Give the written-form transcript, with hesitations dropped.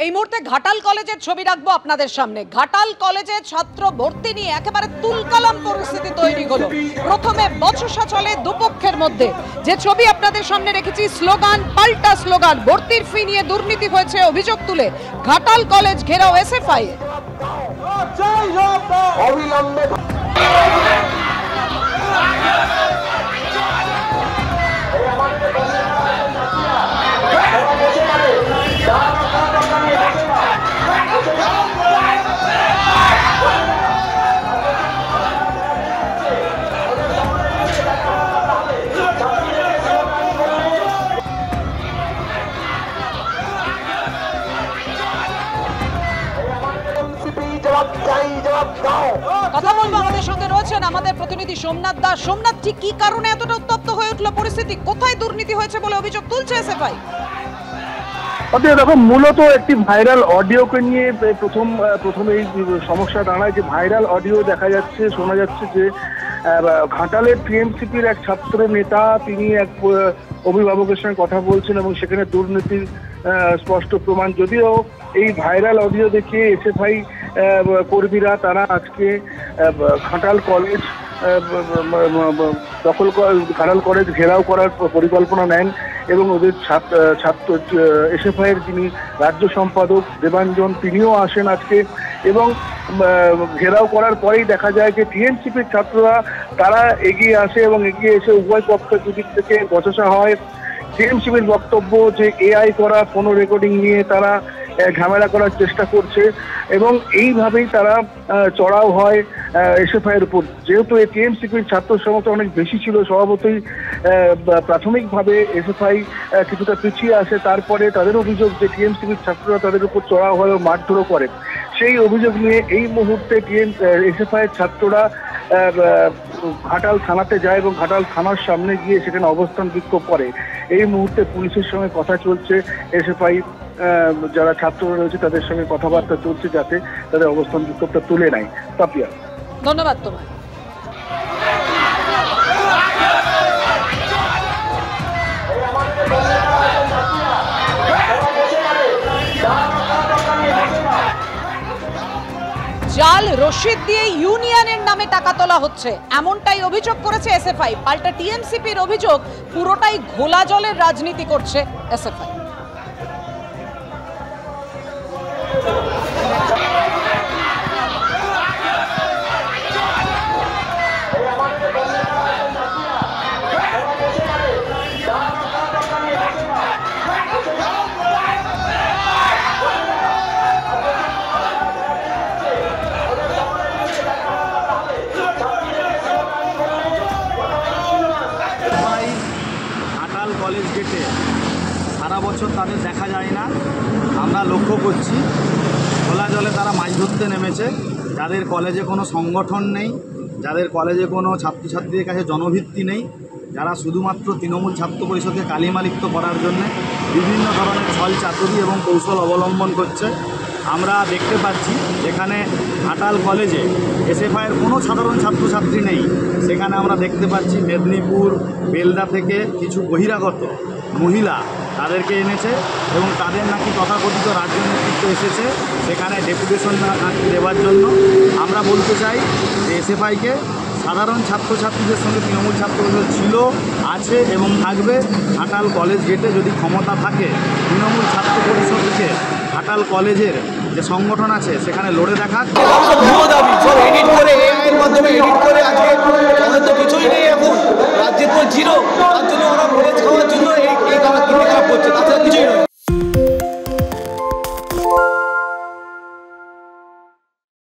এই মুহূর্তে ঘাটাল কলেজের ছবি রাখবো আপনাদের সামনে। ঘাটাল কলেজে ছাত্র ভর্তি নিয়ে একেবারে তুলকালাম পরিস্থিতি তৈরি হলো। প্রথমে বচসা চলে দুপক্ষের মধ্যে। যে ছবি আপনাদের সামনে রেখেছি, স্লোগান পাল্টা স্লোগান, ভর্তির ফি নিয়ে দুর্নীতি হয়েছে অভিযোগ তুলে ঘাটাল কলেজ ঘেরাও এসএফআই। অবিলম্বে কথা বলবো, আমাদের সঙ্গে রয়েছেন আমাদের প্রতিনিধি সোমনাথ দাস। সোমনাথ, ঠিক কি কারণে এতটা উত্তপ্ত হয়ে উঠলো পরিস্থিতি? কোথায় দুর্নীতি হয়েছে বলে অভিযোগ তুলছে এসএফআই? দেখো, মূলত একটি ভাইরাল অডিওকে নিয়ে প্রথম এই সমস্যা দাঁড়ায়। যে ভাইরাল অডিও দেখা যাচ্ছে, শোনা যাচ্ছে যে ঘাটালের টিএমসিপির এক ছাত্র নেতা, তিনি এক অভিভাবকের সঙ্গে কথা বলছেন এবং সেখানে দুর্নীতির স্পষ্ট প্রমাণ। যদিও এই ভাইরাল অডিও দেখে এসএফআই কর্মীরা তারা আজকে ঘাটাল কলেজ ঘাটাল কলেজ ঘেরাও করার পরিকল্পনা নেন এবং ওদের ছাত্র এসএফআইয়ের যিনি রাজ্য সম্পাদক দেবাঞ্জন, তিনিও আসেন আজকে। এবং ঘেরাও করার পরেই দেখা যায় যে টিএমসিপির ছাত্ররা তারা এগিয়ে আসে এবং এগিয়ে এসে উভয় পক্ষের দুদিক থেকে বচসা হয়। টিএমসিপির বক্তব্য যে এআই করা ফোন রেকর্ডিং নিয়ে তারা ঝামেলা করার চেষ্টা করছে এবং এইভাবেই তারা চড়াও হয় এসএফআইয়ের উপর। যেহেতু এই টিএমসিপির ছাত্র সমর্থন অনেক বেশি ছিল, স্বভাবতই প্রাথমিকভাবে এসএফআই কিছুটা পিছিয়ে আসে। তারপরে তাদের অভিযোগ যে টিএমসিপির ছাত্ররা তাদের উপর চড়াও হয় ও মারধরও করে। সেই অভিযোগ নিয়ে এই মুহূর্তে এসএফআইয়ের ছাত্ররা ঘাটাল থানাতে যায় এবং ঘাটাল থানার সামনে গিয়ে সেখানে অবস্থান বিক্ষোভ করে। এই মুহূর্তে পুলিশের সঙ্গে কথা চলছে, এসএফআই যারা ছাত্ররা রয়েছে তাদের সঙ্গে কথাবার্তা চলছে যাতে তাদের অবস্থান বিক্ষোভটা তুলে নেয়। তাপিয়া, ধন্যবাদ তোমায়। জাল রসিদ দিয়ে ইউনিয়নের নামে টাকা তোলা হচ্ছে, এমনটাই অভিযোগ করেছে এসএফআই। পাল্টা টিএমসিপির অভিযোগ পুরোটাই ঘোলা জলের রাজনীতি করছে এসএফআই। কলেজ গেটে সারা বছর তাদের দেখা যায় না, আমরা লক্ষ্য করছি। খোলা জলে তারা মাছ ধরতে নেমেছে। যাদের কলেজে কোনো সংগঠন নেই, যাদের কলেজে কোনো ছাত্রছাত্রীদের কাছে জনভিত্তি নেই, যারা শুধুমাত্র তৃণমূল ছাত্র পরিষদকে কালিমালিপ্ত করার জন্য বিভিন্ন ধরনের ছল চাতুরি এবং কৌশল অবলম্বন করছে। আমরা দেখতে পাচ্ছি যেখানে ঘাটাল কলেজে এসএফআইয়ের কোনো সাধারণ ছাত্রছাত্রী নেই, সেখানে আমরা দেখতে পাচ্ছি মেদিনীপুর বেলদা থেকে কিছু বহিরাগত মহিলা তাদেরকে এনেছে এবং তাদের নাকি তথাকথিত রাজ্য নেতৃত্ব এসেছে সেখানে ডেপুটেশন দেওয়ার জন্য। আমরা বলতে চাই যে এসএফআইকে সাধারণ ছাত্রছাত্রীদের সঙ্গে তৃণমূল ছাত্র পরিষদ ছিল, আছে এবং থাকবে। ঘাটাল কলেজ গেটে যদি ক্ষমতা থাকে, তৃণমূল ছাত্র পরিষদকে ঘাটাল কলেজের যে সংগঠন আছে সেখানে লড়ে দেখাক।